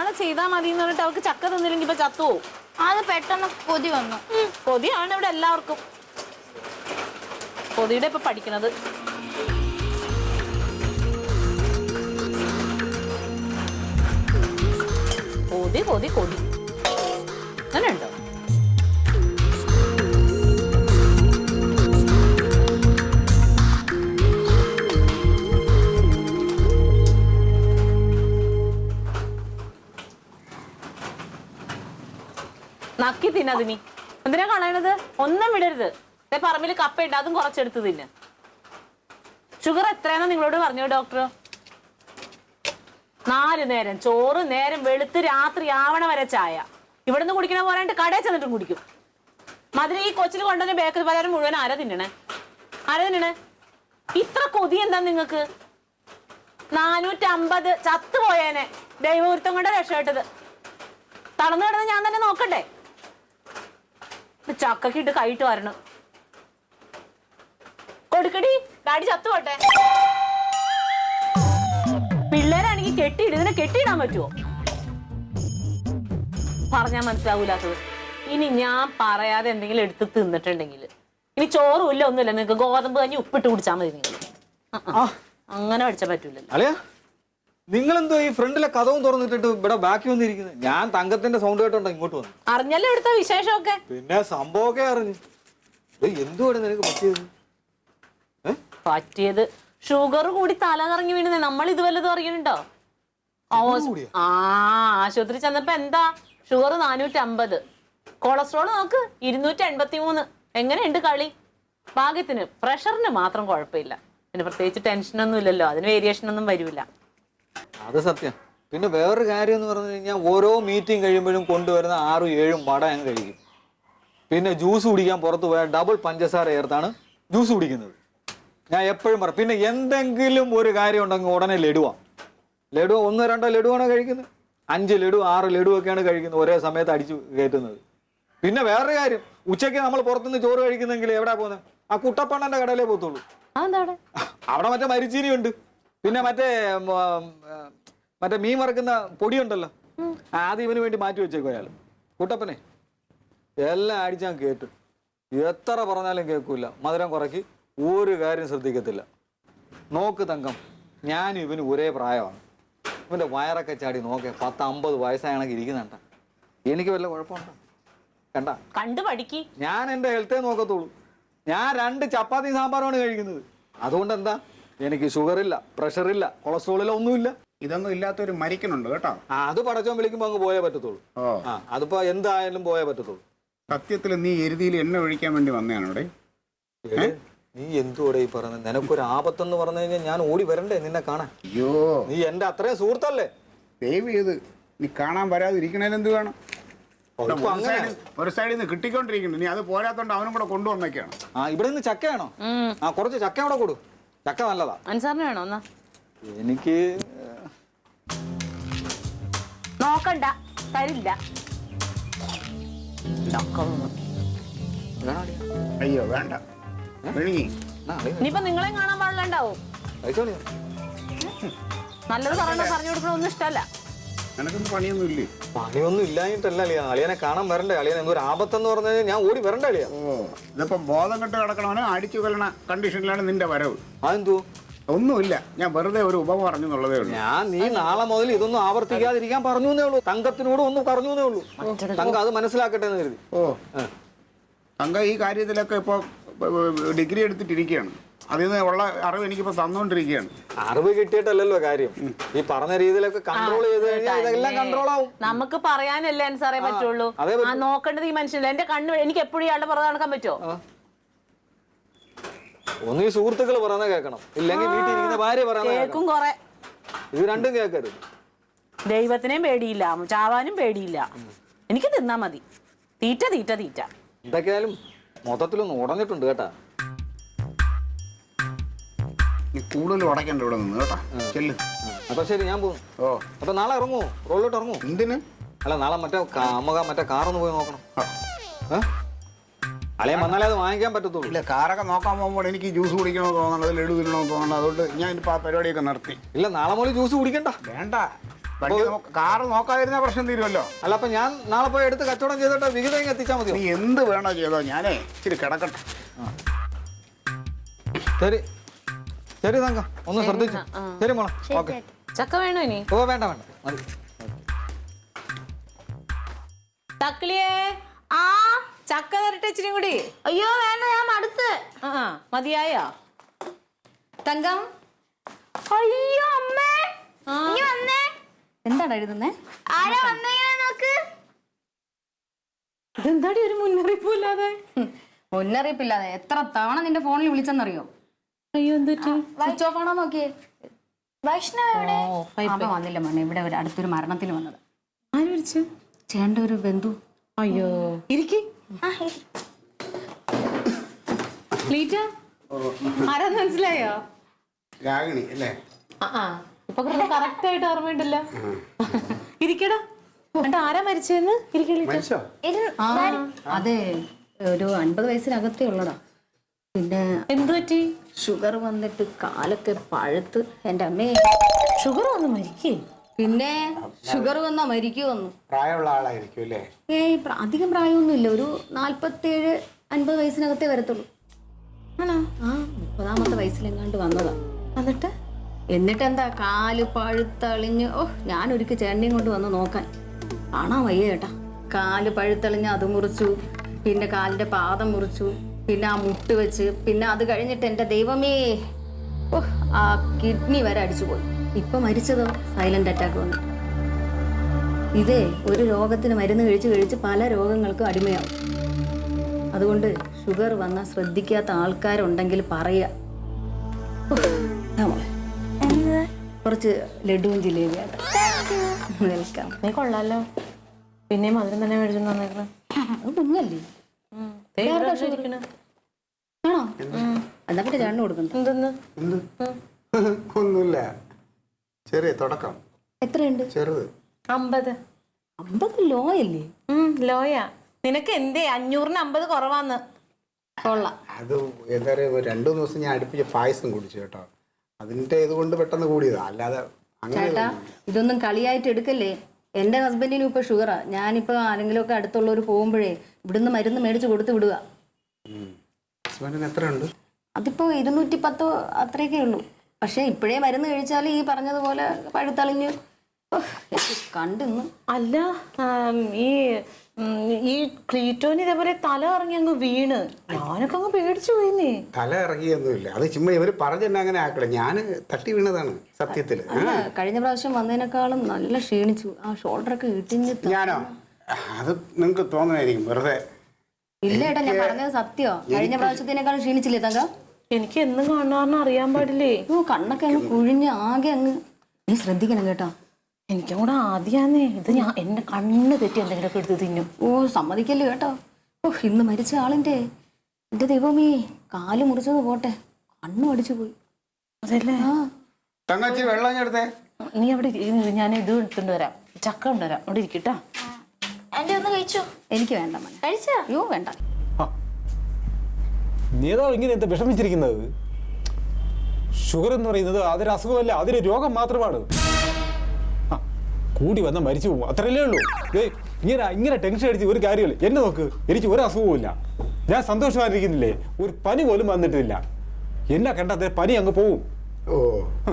നാളെ ചെയ്താൽ മതി എന്ന് പറഞ്ഞിട്ട് അവർക്ക് ചക്ക തിന്നില്ലെങ്കിൽ ഇപ്പൊ ചത്തുപോകും. അത് പെട്ടെന്ന് കൊതി വന്നു. കൊതിയാണ് ഇവിടെ എല്ലാവർക്കും. കൊതിയുടെ ഇപ്പൊ പഠിക്കണത്. കൊതി കൊതി കൊതി അങ്ങനെ ഉണ്ടോ? നക്കി തിന്നതിനി എന്തിനാ കളയണത്? ഒന്നും വിടരുത്. പറമ്പിൽ കപ്പയുണ്ട്, അതും കുറച്ചെടുത്ത് തിന്ന്. ഷുഗർ എത്രയാണെന്ന് നിങ്ങളോട് പറഞ്ഞു ഡോക്ടർ? 4 നേരം ചോറ്, നേരം വെളുത്ത് രാത്രി ആവണ വരെ ചായ. ഇവിടുന്ന് കുടിക്കണ പോരാണ്ട് കടയിൽ ചെന്നിട്ടും കുടിക്കും. മധുര ഈ കൊച്ചിന് കൊണ്ടുവന്ന ബേക്കറി പലരും മുഴുവൻ ആരാ തിന്നണേ? ഇത്ര കൊതി എന്താ നിങ്ങക്ക്? 450 ചത്തുപോയേനെ. ദൈവവൃത്തം കൊണ്ട് രക്ഷപ്പെട്ടത്. തളർന്നു കിടന്ന് ഞാൻ തന്നെ നോക്കണ്ടേ? ചക്കക്കിട്ട് കൈയിട്ട് വരണം. കൊടുക്കടി, ഡാഡി ചത്തുപോട്ടെ. പിള്ളേരാണെങ്കിൽ കെട്ടിയിട്. ഇതിനെ കെട്ടിയിടാൻ പറ്റുമോ? പറഞ്ഞാൽ മനസ്സിലാവൂലാത്തത്. ഇനി ഞാൻ പറയാതെ എന്തെങ്കിലും എടുത്ത് തിന്നിട്ടുണ്ടെങ്കിൽ ഇനി ചോറും ഇല്ല ഒന്നുമില്ല. നിങ്ങൾക്ക് ഗോതമ്പ് കഞ്ഞി ഉപ്പിട്ട് കുടിച്ചാൽ മതി. നിങ്ങൾ അങ്ങനെ പഠിച്ചാൽ പറ്റൂലല്ലോ. നിങ്ങളെന്തോ ഈ ഫ്രണ്ടിലെ കഥവും തുറന്നിട്ടിട്ട് ഇവിടെ ബാക്കി വന്നിരിക്കുന്നത്? ഞാൻ തങ്കത്തിന്റെ സൗണ്ട് കേട്ടോണ്ടോ ഇങ്ങോട്ട് വന്നു. അറിഞ്ഞല്ലോ ഇവിടുത്തെ വിശേഷമൊക്കെ. പിന്നെ സംഭവമൊക്കെ അറിഞ്ഞു. എന്തുവാണ് നിനക്ക് പറ്റിയത്? ഷുഗർ കൂടി തല കറങ്ങി വീണേ. നമ്മൾ ഇത് വല്ലതും അറിയണുണ്ടോ? ആശുപത്രി ചെന്നപ്പോ എന്താ ഷുഗർ 450, കൊളസ്ട്രോൾ നോക്ക് 283. എങ്ങനെയുണ്ട് കളി? ഭാഗ്യത്തിന് പ്രഷറിന് മാത്രം കുഴപ്പമില്ല. പിന്നെ പ്രത്യേകിച്ച് ടെൻഷനൊന്നും ഇല്ലല്ലോ, അതിന് വേരിയേഷൻ ഒന്നും വരില്ല. അത് സത്യം. പിന്നെ വേറൊരു കാര്യം എന്ന് പറഞ്ഞു കഴിഞ്ഞാൽ ഓരോ മീറ്റിംഗ് കഴിയുമ്പോഴും കൊണ്ടുവരുന്ന 6-7 വട ഞാൻ കഴിക്കും. പിന്നെ ജ്യൂസ് കുടിക്കാൻ പുറത്ത് പോയാൽ ഡബിൾ പഞ്ചസാര ചേർത്താണ് ജ്യൂസ് കുടിക്കുന്നത്. ഞാൻ എപ്പോഴും പറയും. പിന്നെ എന്തെങ്കിലും ഒരു കാര്യം ഉണ്ടെങ്കിൽ ഉടനെ ലഡുവാ. 1-2 ലഡുവാണ് കഴിക്കുന്നത്. 5 ലഡു 6 ലഡു ഒക്കെയാണ് കഴിക്കുന്നത്. ഒരേ സമയത്ത് അടിച്ചു കയറ്റുന്നത്. പിന്നെ വേറൊരു കാര്യം, ഉച്ചയ്ക്ക് നമ്മൾ പുറത്തുനിന്ന് ചോറ് കഴിക്കുന്നെങ്കിൽ എവിടെയാ പോകുന്നത്? ആ കുട്ടപ്പണ്ണന്റെ കടയിലേ പോകത്തുള്ളൂ. അവിടെ മറ്റേ മരിച്ചീനി ഉണ്ട്. പിന്നെ മറ്റേ മീൻ വറക്കുന്ന പൊടിയുണ്ടല്ലോ, ആദ്യം ഇവന് വേണ്ടി മാറ്റി വെച്ചേക്കും അയാൾ. കുട്ടപ്പനെ എല്ലാം അടിച്ചാൽ കേട്ടു. എത്ര പറഞ്ഞാലും കേൾക്കൂല. മധുരം കുറയ്ക്ക്, ഒരു കാര്യം ശ്രദ്ധിക്കത്തില്ല. നോക്ക് തങ്കം, ഞാനും ഇവന് ഒരേ പ്രായമാണ്. ഇവന്റെ വയറൊക്കെ ചാടി നോക്കേ. 10-50 വയസ്സാണെങ്കിൽ ഇരിക്കുന്നുണ്ട. എനിക്ക് വല്ല കുഴപ്പമുണ്ടോ? കണ്ട കണ്ടു പഠിക്ക്. ഞാൻ എൻ്റെ ഹെൽത്തേ നോക്കത്തുള്ളൂ. ഞാൻ 2 ചപ്പാത്തി സാമ്പാറാണ് കഴിക്കുന്നത്. അതുകൊണ്ട് എന്താ, എനിക്ക് ഷുഗറില്ല, പ്രഷറില്ല, കൊളസ്ട്രോളില്ല, ഒന്നുമില്ല. ഇതൊന്നും ഇല്ലാത്തൊരു മരിക്കുന്നുണ്ട് കേട്ടോ. അത് പടച്ചോൻ വിളിക്കുമ്പോ അങ്ങ് പോയേ പറ്റത്തുള്ളൂ. അതിപ്പോ എന്തായാലും പോയേ പറ്റത്തുള്ളൂ. സത്യത്തിൽ നീ എരുതിയിൽ എണ്ണ ഒഴിക്കാൻ വേണ്ടി വന്നതാണ് ഇവിടെ. നീ എന്തുകൂടെ ഈ പറഞ്ഞത്? നിനക്കൊരു ആപത്തെന്ന് പറഞ്ഞു കഴിഞ്ഞാൽ ഞാൻ ഓടി വരണ്ടേ നിന്നെ കാണാൻ? അയ്യോ, നീ എന്റെ അത്രയും സുഹൃത്തല്ലേ. ദയവ് ചെയ്ത് നീ കാണാൻ വരാതിരിക്കണേന് എന്ത് വേണം? ഒരു സൈഡിൽ നിന്ന് കിട്ടിക്കൊണ്ടിരിക്കുന്നു. നീ അത് പോരാത്തോണ്ട് അവനും കൂടെ കൊണ്ടുവന്നൊക്കെയാണ്. ഇവിടെ നിന്ന് ചക്കയാണോ? കുറച്ച് ചക്ക അവിടെ കൊടു. ചക്ക നല്ലതാ. അൻസാറിന് വേണോ? എനിക്ക് നോക്കണ്ട, തരില്ല. അയ്യോ വേണ്ട. ഇനിയിപ്പൊ നിങ്ങളെ കാണാൻ പാടില്ലാണ്ടാവും. നല്ലത് പറഞ്ഞു കൊടുക്കണ ഒന്നും ഇഷ്ടമല്ല. നിനക്കൊന്നും പണിയൊന്നും ഇല്ലേ? പണിയൊന്നും ഇല്ലാഞ്ഞിട്ടല്ല അളിയാ. അളിയനെ കാണാൻ വരണ്ടേ? അളിയൻ എന്തൊരു ആപത്തെന്ന് പറഞ്ഞു കഴിഞ്ഞാൽ ഞാൻ ഓടി വരണ്ടേ അളിയാ? ഇതിപ്പോ ബോധം കെട്ട് കിടക്കണവന് അടിച്ചു കൊല്ലണ കണ്ടീഷനിലാണ് നിന്റെ വരവ്. അതെന്തോ? ഒന്നുമില്ല, ഞാൻ വെറുതെ ഒരു ഉപമ പറഞ്ഞു എന്നുള്ളതേ ഉള്ളൂ. നീ നാളെ മുതൽ ഇതൊന്നും ആവർത്തിക്കാതിരിക്കാൻ പറഞ്ഞു എന്നേ ഉള്ളൂ. തങ്കത്തിനോട് ഒന്ന് പറഞ്ഞു എന്നേ ഉള്ളൂ. തങ്ക അത് മനസ്സിലാക്കട്ടെ എന്ന് കരുതി. തങ്ക ഈ കാര്യത്തിലൊക്കെ ഇപ്പൊ ഡിഗ്രി എടുത്തിട്ടിരിക്കുകയാണ്. അതിൽ നിന്ന് ഉള്ള അറിവ് എനിക്കിപ്പോ തന്നുകൊണ്ടിരിക്കുകയാണ്. അറിവ് കിട്ടിയിട്ടല്ലല്ലോ കാര്യം. ഈ പറഞ്ഞ രീതിയിലൊക്കെ കൺട്രോൾ ചെയ്ത് കഴിഞ്ഞാൽ ഇതെല്ലാം കൺട്രോൾ ആവും. നമുക്ക് പറയാനല്ലേ സാറേ പറ്റുള്ളൂ. നോക്കേണ്ടത് ഈ മനുഷ്യനല്ല. എന്റെ കണ്ണ് എനിക്ക് എപ്പോഴും ഇയാളുടെ പുറത്ത് നടക്കാൻ പറ്റുമോ? ഒന്ന് ഈ സുഹൃത്തുക്കൾ പറയുന്ന കേൾക്കണം, ഇല്ലെങ്കിൽ വീട്ടിൽ ഇരിക്കുന്ന ഭാര്യ കേൾക്കും. കൊറേ ഇത് രണ്ടും കേൾക്കരുത്. ദൈവത്തിനെയും പേടിയില്ല, ചാവാനും പേടിയില്ല. എനിക്ക് തിന്നാ മതി. തീറ്റ തീറ്റ തീറ്റ. എന്തൊക്കെയായാലും മൊത്തത്തിലൊന്ന് ഉടഞ്ഞിട്ടുണ്ട് കേട്ടാ. നീ കൂടുതൽ ഉടക്കണ്ട ഇവിടെ നിന്ന് കേട്ടാ. ചെല്ല്. അപ്പൊ ശരി, ഞാൻ പോകും. അപ്പൊ നാളെ ഇറങ്ങുമോ? റോഡിലോട്ട് ഇറങ്ങുമോ? എന്തിന്? അല്ല, നാളെ മറ്റേ കാറൊന്ന് പോയി നോക്കണം. അളിയാൻ വന്നാലേ അത് വാങ്ങിക്കാൻ പറ്റത്തുള്ളൂ. ഇല്ല, കാറൊക്കെ നോക്കാൻ പോകുമ്പോൾ എനിക്ക് ജ്യൂസ് കുടിക്കണമെന്ന് തോന്നണത്, ലഡു തിന്നണമെന്ന് തോന്നണം. അതുകൊണ്ട് ഞാൻ ഇപ്പൊ ആ പരിപാടിയൊക്കെ നിർത്തി. ഇല്ല, നാളെ മുതൽ ജ്യൂസ് കുടിക്കണ്ട. വേണ്ട, കാറ് നോക്കാതിരുന്ന പ്രശ്നം തീരുമല്ലോ. അല്ല അപ്പൊ ഞാൻ നാളെ പോയി എടുത്ത് കച്ചവടം ചെയ്തിട്ട് വിഹിതം ഇങ്ങ് എത്തിച്ചാൽ മതിയോ? നീ എന്ത് വേണോ ചെയ്തോ, ഞാനേ ഇച്ചിരി കിടക്കട്ടെ. ശരി ശരി തങ്ക, ഒന്ന് ശ്രദ്ധിച്ചു. ശരി മോളെ, ഓക്കെ. ചക്ക വേണോ ഇനി? ഓ വേണ്ട വേണ്ട, മതി. തക്കളിയേ, ആ ചക്ക തരട്ടെ ഇച്ചിരി കൂടി? അയ്യോ വേണ്ട, ഞാൻ മടുത്ത്. ആ മതിയായോ? തങ്കം, അയ്യോ അമ്മേ, ഇനി വന്നേ. എന്താണ് എഴുതുന്നേ? ആരാ വന്നേങ്ങനെ നോക്ക്. ഇതെന്താടി ഒരു മുന്നറിയിപ്പും ഇല്ലാതെ? മുന്നറിയിപ്പില്ലാതെ എത്ര തവണ നിന്റെ ഫോണിൽ വിളിച്ചെന്നറിയോ? അയ്യോ എന്തൊരു സ്വിച്ച് ഓഫ് ആണോ നോക്കിയേ. വൈഷ്ണവ് എവിടെ? അവൻ വന്നില്ല മോനെ, ഇവിടെ ഒരു അടുത്തൊരു മരണത്തിന് വന്നത്. ആര് വിളിച്ചു? ചേട്ടൻ്റെ ഒരു ബന്ധു. അയ്യോ ഇരിക്കി. ആരാന്ന് മനസ്സിലായോ? രാഗിണി അല്ലേ? ഇപ്പൊ കറക്റ്റ് ആയിട്ട് ഓർമ്മയുണ്ടല്ലോ. ഇരിക്കടാ. എന്നിട്ട് ആരാ മരിച്ചെന്ന്? മരിച്ചോ? അതെ, ഒരു 50 വയസ്സിനകത്തേ ഉള്ളതാ. പിന്നെ എന്തു പറ്റി? ഷുഗർ വന്നിട്ട് കാലൊക്കെ പഴുത്ത്. എൻ്റെ അമ്മേ, ഷുഗർ വന്ന് മരിക്കേ? പിന്നെ ഷുഗർ വന്നാ മരിക്കുമെന്നു. പ്രായമുള്ള ആളായിരിക്കും അല്ലേ? അധികം പ്രായമൊന്നുമില്ല, ഒരു 47-50 വയസ്സിനകത്തേ വരത്തുള്ളൂ. ആണോ? ആ 30ാമത്തെ വയസ്സിലെങ്ങാണ്ട് വന്നതാ. എന്നിട്ട് എന്താ, കാല് പഴുത്തളിഞ്ഞ്. ഞാനൊരിക്കൽ ചേട്ടനെയും കൊണ്ട് വന്ന് നോക്കാൻ. കാണാൻ വയ്യ ചേട്ടാ. കാല് പഴുത്തളിഞ്ഞ് അത് മുറിച്ചു, പിന്നെ കാലിന്റെ പാദം മുറിച്ചു, പിന്നെ ആ മുട്ട് വെച്ച്, പിന്നെ അത് കഴിഞ്ഞിട്ട് എൻ്റെ ദൈവമേ, ആ കിഡ്നി വരെ അടിച്ചു പോയി. ഇപ്പൊ മരിച്ചതോ സൈലന്റ് അറ്റാക്ക് വന്നു. ഇതേ ഒരു രോഗത്തിന് മരുന്ന് കഴിച്ച് പല രോഗങ്ങൾക്കും അടിമയാവും. അതുകൊണ്ട് ഷുഗർ വന്നാൽ ശ്രദ്ധിക്കാത്ത ആൾക്കാരുണ്ടെങ്കിൽ പറയുക. കുറച്ച് ലഡുവും ജിലേബിയായിട്ട്. വെൽക്കം. നീ കൊള്ളാലോ. പിന്നെ മധുരം തന്നെ മേടിച്ചോണ്ട് വന്നേക്കണേ. അത് കുഞ്ഞല്ലേ? ആണോ? എന്നാ പിന്നെ ചേട്ടന് കൊടുക്കണ്ട. എന്തെന്ന്? ഒന്നുമില്ല, ചെറിയ തുടക്കം. എത്രയുണ്ട്? ചെറുത് 50. 50 ലോ അല്ലേ? ലോയാ. നിനക്ക് എന്തേ 500-ന് 50 കുറവാന്ന്? കൊള്ളാം. അത് എന്താ പറയുക, 2 ദിവസം ഞാൻ അടുപ്പിച്ച് പായസം കുടിച്ചു കേട്ടോ. അതിന്റെ ഇതുകൊണ്ട് പെട്ടെന്ന് കൂടിയതാ, അല്ലാതെ അങ്ങനെ ചേട്ടാ, ഇതൊന്നും കളിയായിട്ട് എടുക്കല്ലേ. എൻ്റെ ഹസ്ബൻഡിനും ഇപ്പൊ ഷുഗറാ. ഞാനിപ്പോ ആരെങ്കിലും ഒക്കെ അടുത്തുള്ളവർ പോകുമ്പോഴേ ഇവിടുന്ന് മരുന്ന് മേടിച്ച് കൊടുത്ത് വിടുക. ഹസ്ബൻഡിന് എത്രയുണ്ട്? അതിപ്പോ 210 അത്രയൊക്കെ ഉള്ളൂ. പക്ഷെ ഇപ്പോഴേ മരുന്ന് കഴിച്ചാൽ ഈ പറഞ്ഞതുപോലെ പഴുത്തളിഞ്ഞ് കണ്ടിന്ന്. അല്ല, ഈ ക്ലീറ്റോന് ഇതേപോലെ തല ഇറങ്ങി അങ്ങ് വീണ് ഞാനൊക്കെ അങ്ങ് പേടിച്ചു പോയിന്നേ. തല ഇറങ്ങിയൊന്നുമില്ല, അത് ചുമ്മാ ഇവര് പറഞ്ഞെന്നെ അങ്ങനെ ആക്കണേ. ഞാൻ തട്ടി വീണതാണ് സത്യത്തില്. അല്ല, കഴിഞ്ഞ പ്രാവശ്യം വന്നതിനേക്കാളും നല്ല ക്ഷീണിച്ചു. ആ ഷോൾഡറൊക്കെ ഇട്ടിഞ്ഞ്. ഞാനോ? അത് നിങ്ങക്ക് തോന്നണായിരിക്കും വെറുതെ. ഇല്ല ഏട്ടാ, ഞാൻ പറഞ്ഞത് സത്യോ. കഴിഞ്ഞ പ്രാവശ്യത്തിനേക്കാളും ക്ഷീണിച്ചില്ലേ തങ്ക? എനിക്ക് എന്നും കാണാറിന് അറിയാൻ പാടില്ലേ. കണ്ണൊക്കെ അങ്ങ് കുഴിഞ്ഞ് ആകെ അങ്ങ്. നീ ശ്രദ്ധിക്കണം കേട്ടോ. എനിക്കും കൂടെ ആദ്യാന്നേ ഇത്. ഞാൻ എന്റെ കണ്ണ് തെറ്റി എന്തെങ്കിലുമൊക്കെ എടുത്ത് തിന്നും. സമ്മതിക്കല്ലേ കേട്ടോ. ഇന്ന് മരിച്ച ആളിന്റെ എന്റെ ദൈവമേ, കാല് മുറിച്ചത് പോട്ടെ, കണ്ണു അടിച്ചു പോയി. അതല്ലേ? തങ്ങച്ചി വെള്ളം എടുത്തേ. നീ അവിടെ ഞാൻ ഇത് എടുത്തുകൊണ്ട് വരാം, ചക്ക കൊണ്ടുവരാം. അവിടെ ഇരിക്കട്ടാ. എന്റെ ഒന്ന് കഴിച്ചു. എനിക്ക് വേണ്ട മോനെ. കഴിച്ചോ? അയ്യോ വേണ്ട. നേതാവ് ഇങ്ങനെ എന്താ വിഷമിച്ചിരിക്കുന്നത്? ഷുഗർ എന്ന് പറയുന്നത് അതൊരു അസുഖമല്ല, അതൊരു രോഗം മാത്രമാണ്. കൂടി വന്നാൽ മരിച്ചു പോകും, അത്രയല്ലേ ഉള്ളൂ. ഇങ്ങനെ ടെൻഷൻ അടിച്ച് ഒരു കാര്യമില്ല. എന്നെ നോക്ക്, എനിക്ക് ഒരു അസുഖവും ഇല്ല. ഞാൻ സന്തോഷമായിരിക്കുന്നില്ലേ? ഒരു പനി പോലും വന്നിട്ടില്ല. എന്നെ കണ്ടാൽ പനി അങ്ങ് പോവും.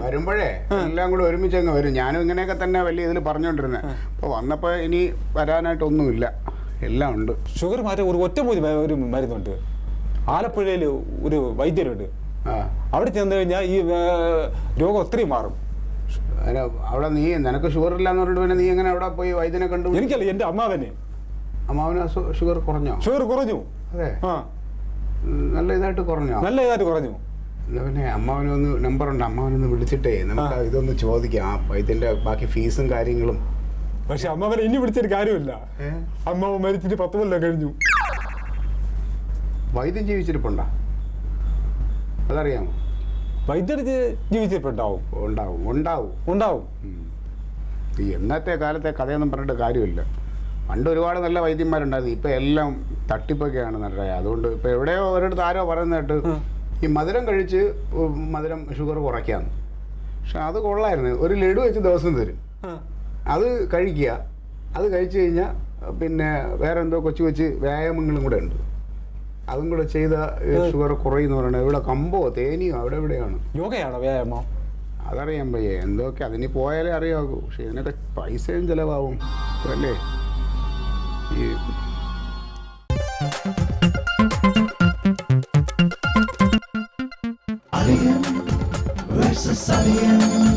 വരുമ്പോഴേ എല്ലാം കൂടെ ഒരുമിച്ച് അങ്ങ് വരും. ഞാനും ഇങ്ങനെയൊക്കെ തന്നെ വലിയ ഇതിൽ പറഞ്ഞുകൊണ്ടിരുന്നത്. അപ്പോൾ വന്നപ്പോൾ ഇനി വരാനായിട്ടൊന്നുമില്ല, എല്ലാം ഉണ്ട്. ഷുഗർ മാറ്റാൻ ഒരു ഒറ്റമൂലി ഒരു മരുന്നുണ്ട്. ആലപ്പുഴയിൽ ഒരു വൈദ്യരുണ്ട്. അവിടെ ചെന്ന് കഴിഞ്ഞാൽ ഈ രോഗം ഒത്തിരി മാറും. അവിടെ നീ നിനക്ക് ഷുഗർ ഇല്ലാന്ന് പറഞ്ഞിട്ട് പിന്നെ നീ എങ്ങനെ അവിടെ പോയി വൈദ്യനെ കണ്ടു? എനിക്കല്ല, എൻ്റെ അമ്മാവന് ഷുഗർ കുറഞ്ഞോ? ഷുഗർ കുറഞ്ഞു. അതെ, നല്ല ഇതായിട്ട് കുറഞ്ഞോ? നല്ല ഇതായിട്ട് കുറഞ്ഞു. എന്നാ പിന്നെ അമ്മാവനൊന്ന് നമ്പറുണ്ട്, അമ്മാവനൊന്ന് വിളിച്ചിട്ടേ നമുക്ക് ഇതൊന്ന് ചോദിക്കാം, ആ വൈദ്യന്റെ ബാക്കി ഫീസും കാര്യങ്ങളും. പക്ഷെ അമ്മാവനെ ഇനി വിളിച്ചൊരു കാര്യമില്ല. അമ്മാവൻ മരിച്ചിട്ട് 10 കൊല്ലം കഴിഞ്ഞു. വൈദ്യം ജീവിച്ചിരിപ്പുണ്ടോ അതറിയാമോ? വൈദ്യർ ജീവിച്ചിട്ടുണ്ടാവും. ഉണ്ടാവും ഉണ്ടാവും ഉണ്ടാവും. ഈ എന്നത്തെ കാലത്തെ കഥയൊന്നും പറഞ്ഞിട്ട് കാര്യമില്ല. പണ്ട് ഒരുപാട് നല്ല വൈദ്യന്മാരുണ്ടായിരുന്നു, ഇപ്പം എല്ലാം തട്ടിപ്പൊക്കെയാണ് നല്ല. അതുകൊണ്ട് ഇപ്പം എവിടെയോ ഒരിടത്ത് ആരോ പറയുന്നതായിട്ട് ഈ മധുരം കഴിച്ച് ഷുഗർ കുറയ്ക്കാമെന്ന്. പക്ഷെ അത് കൊള്ളായിരുന്നു. ഒരു ലഡു വെച്ച് ദിവസം തരും. അത് കഴിക്കുക. അത് കഴിച്ചു കഴിഞ്ഞാൽ പിന്നെ വേറെ എന്തോ കൊച്ചു വ്യായാമങ്ങളും കൂടെ ഉണ്ട്. അതും കൂടെ ചെയ്ത ഷുഗർ കുറയുമെന്ന് പറയണത്. ഇവിടെ കമ്പോ തേനിയോ അവിടെ എവിടെയാണ്. യോഗയാണോ വ്യായാമം? അതറിയാൻ വയ്യ എന്തൊക്കെ, അതിന് പോയാലേ അറിയാവൂ. പക്ഷെ ഇതിനൊക്കെ പൈസയും ചിലവാകും അല്ലേ. Alien versus Alien.